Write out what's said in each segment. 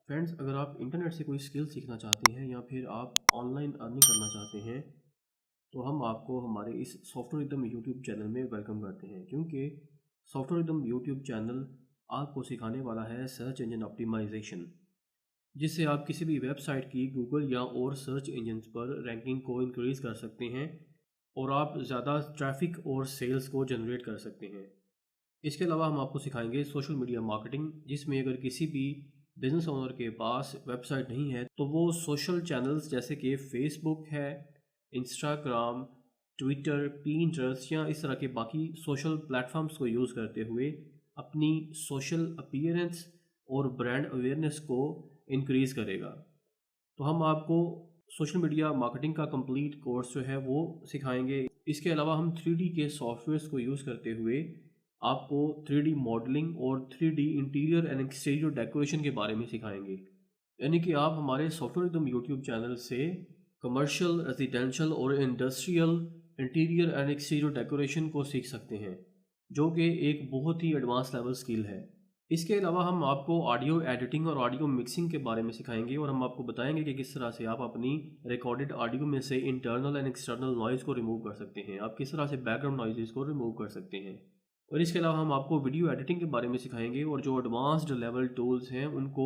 Friends, अगर आप internet से कोई स्किल सीखना चाहते हैं या फिर आप ऑनलाइन अर्निंग करना चाहते हैं तो हम आपको हमारे इस सॉफ्टवेयर रिदम यूट्यूब चैनल में वेलकम करते हैं, क्योंकि सॉफ्टवेयर रिदम यूट्यूब चैनल आपको सिखाने वाला है सर्च इंजन ऑप्टिमाइजेशन, जिससे आप किसी भी वेबसाइट की गूगल या और सर्च इंजन्स पर रैंकिंग को इंक्रीज़ कर सकते हैं और आप ज़्यादा ट्रैफिक और सेल्स को जनरेट कर सकते हैं। इसके अलावा हम आपको सिखाएंगे सोशल मीडिया मार्केटिंग, जिसमें अगर किसी भी बिजनेस ओनर के पास वेबसाइट नहीं है तो वो सोशल चैनल्स जैसे कि फेसबुक है, इंस्टाग्राम, ट्विटर, पिंटरेस्ट या इस तरह के बाकी सोशल प्लेटफॉर्म्स को यूज़ करते हुए अपनी सोशल अपीयरेंस और ब्रांड अवेयरनेस को इंक्रीज़ करेगा। तो हम आपको सोशल मीडिया मार्केटिंग का कंप्लीट कोर्स जो है वो सिखाएंगे। इसके अलावा हम 3D के सॉफ्टवेयर्स को यूज़ करते हुए आपको 3D मॉडलिंग और 3D interior and exterior decoration के बारे में सिखाएंगे। यानी कि आप हमारे सॉफ्टवेयर रिदम यूट्यूब चैनल से कमर्शियल, रेजिडेंशियल और industrial interior and exterior decoration को सीख सकते हैं, जो कि एक बहुत ही एडवांस लेवल स्किल है। इसके अलावा हम आपको ऑडियो एडिटिंग और ऑडियो मिक्सिंग के बारे में सिखाएंगे और हम आपको बताएंगे कि किस तरह से आप अपनी रिकॉर्डेड ऑडियो में से इंटरनल एंड एक्सटर्नल नॉइज़ को रिमूव कर सकते हैं, आप किस तरह से बैकग्राउंड नॉइज़ को रिमूव कर सकते हैं। और इसके अलावा हम आपको वीडियो एडिटिंग के बारे में सिखाएंगे और जो एडवांस्ड लेवल टूल्स हैं उनको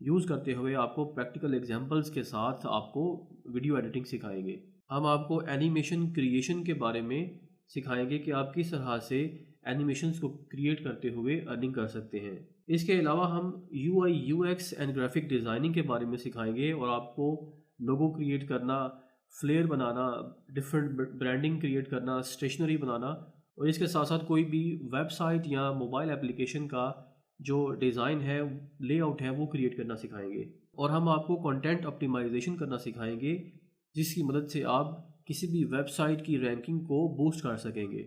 यूज़ करते हुए आपको प्रैक्टिकल एग्जांपल्स के साथ आपको वीडियो एडिटिंग सिखाएंगे। हम आपको एनिमेशन क्रिएशन के बारे में सिखाएंगे कि आप किस तरह से एनिमेशंस को क्रिएट करते हुए अर्निंग कर सकते हैं। इसके अलावा हम UI UX and graphic designing के बारे में सिखाएंगे और आपको लोगो क्रिएट करना, फ्लेयर बनाना, डिफरेंट ब्रांडिंग क्रिएट करना, स्टेशनरी बनाना और इसके साथ साथ कोई भी वेबसाइट या मोबाइल एप्लीकेशन का जो डिज़ाइन है, लेआउट है, वो क्रिएट करना सिखाएंगे। और हम आपको कंटेंट ऑप्टिमाइजेशन करना सिखाएंगे, जिसकी मदद से आप किसी भी वेबसाइट की रैंकिंग को बूस्ट कर सकेंगे।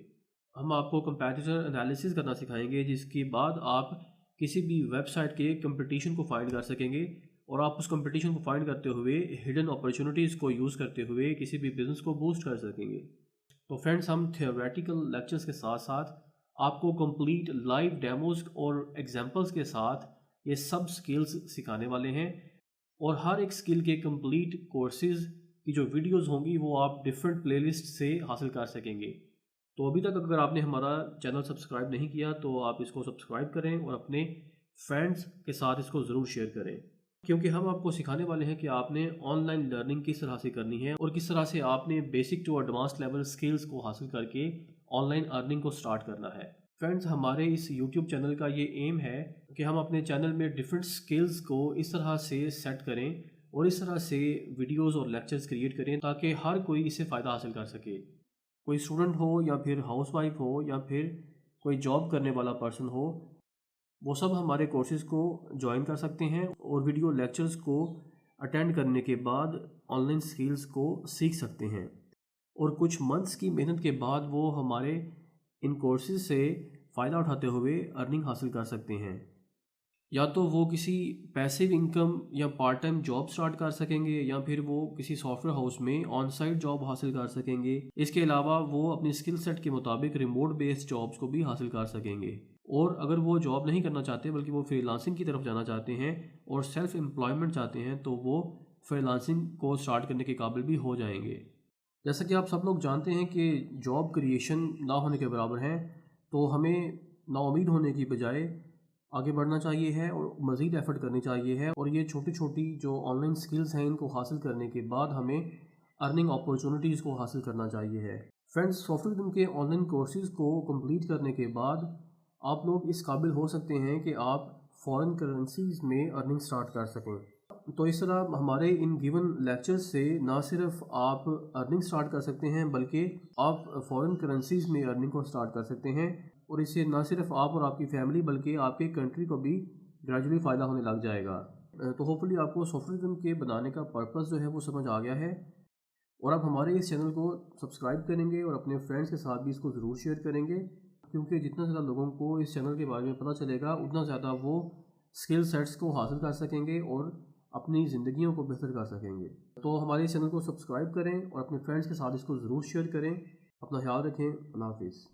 हम आपको कंपैटिटर एनालिसिस करना सिखाएंगे, जिसके बाद आप किसी भी वेबसाइट के कंपटीशन को फाइंड कर सकेंगे और आप उस कंपटीशन को फाइंड करते हुए हिडन अपॉर्चुनिटीज़ को यूज़ करते हुए किसी भी बिज़नेस को बूस्ट कर सकेंगे। तो फ्रेंड्स, हम थियोरेटिकल लेक्चर्स के साथ साथ आपको कंप्लीट लाइव डेमोज और एग्जांपल्स के साथ ये सब स्किल्स सिखाने वाले हैं और हर एक स्किल के कंप्लीट कोर्सेज की जो वीडियोस होंगी वो आप डिफरेंट प्लेलिस्ट से हासिल कर सकेंगे। तो अभी तक अगर आपने हमारा चैनल सब्सक्राइब नहीं किया तो आप इसको सब्सक्राइब करें और अपने फ्रेंड्स के साथ इसको ज़रूर शेयर करें, क्योंकि हम आपको सिखाने वाले हैं कि आपने ऑनलाइन लर्निंग किस तरह से करनी है और किस तरह से आपने basic to advance level skills को हासिल करके ऑनलाइन अर्निंग को स्टार्ट करना है। फ्रेंड्स, हमारे इस यूट्यूब चैनल का ये एम है कि हम अपने चैनल में डिफरेंट स्किल्स को इस तरह से सेट करें और इस तरह से वीडियोस और लेक्चर्स क्रिएट करें ताकि हर कोई इससे फ़ायदा हासिल कर सके। कोई स्टूडेंट हो या फिर हाउसवाइफ हो या फिर कोई जॉब करने वाला पर्सन हो, वो सब हमारे कोर्सेज़ को ज्वाइन कर सकते हैं और वीडियो लेक्चर्स को अटेंड करने के बाद ऑनलाइन स्किल्स को सीख सकते हैं और कुछ मंथ्स की मेहनत के बाद वो हमारे इन कोर्सेज़ से फ़ायदा उठाते हुए अर्निंग हासिल कर सकते हैं। या तो वो किसी पैसिव इनकम या पार्ट टाइम जॉब स्टार्ट कर सकेंगे या फिर वो किसी सॉफ्टवेयर हाउस में ऑन साइट जॉब हासिल कर सकेंगे। इसके अलावा वो अपनी स्किल सेट के मुताबिक रिमोट बेस्ड जॉब्स को भी हासिल कर सकेंगे। और अगर वो जॉब नहीं करना चाहते बल्कि वो फ्रीलांसिंग की तरफ जाना चाहते हैं और सेल्फ एम्प्लॉयमेंट चाहते हैं तो वो फ्रीलांसिंग को स्टार्ट करने के काबिल भी हो जाएंगे। जैसा कि आप सब लोग जानते हैं कि जॉब क्रिएशन ना होने के बराबर है, तो हमें नाउम्मीद होने की बजाय आगे बढ़ना चाहिए है और मज़ीद एफर्ट करनी चाहिए है और ये छोटी छोटी जो ऑनलाइन स्किल्स हैं इनको हासिल करने के बाद हमें अर्निंग अपॉर्चुनिटीज़ को हासिल करना चाहिए है। फ्रेंड्स, सॉफ्टवेयर रिदम के ऑनलाइन कोर्सेज़ को कंप्लीट करने के बाद आप लोग इस काबिल हो सकते हैं कि आप फॉरेन करेंसीज़ में अर्निंग स्टार्ट कर सकें। तो इस तरह हमारे इन गिवन लेक्चर्स से ना सिर्फ आप अर्निंग स्टार्ट कर सकते हैं बल्कि आप फॉरेन करेंसीज़ में अर्निंग को स्टार्ट कर सकते हैं और इससे ना सिर्फ आप और आपकी फैमिली बल्कि आपके कंट्री को भी ग्रेजुअली फ़ायदा होने लग जाएगा। तो होपफुली आपको सॉफ्टवेयर रिदम के बनाने का पर्पस जो है वो समझ आ गया है और आप हमारे इस चैनल को सब्सक्राइब करेंगे और अपने फ्रेंड्स के साथ भी इसको ज़रूर शेयर करेंगे, क्योंकि जितना ज़्यादा लोगों को इस चैनल के बारे में पता चलेगा उतना ज़्यादा वो स्किल सेट्स को हासिल कर सकेंगे और अपनी ज़िंदगियों को बेहतर कर सकेंगे। तो हमारे इस चैनल को सब्सक्राइब करें और अपने फ्रेंड्स के साथ इसको ज़रूर शेयर करें। अपना ख्याल रखें। अल्लाह हाफिज़।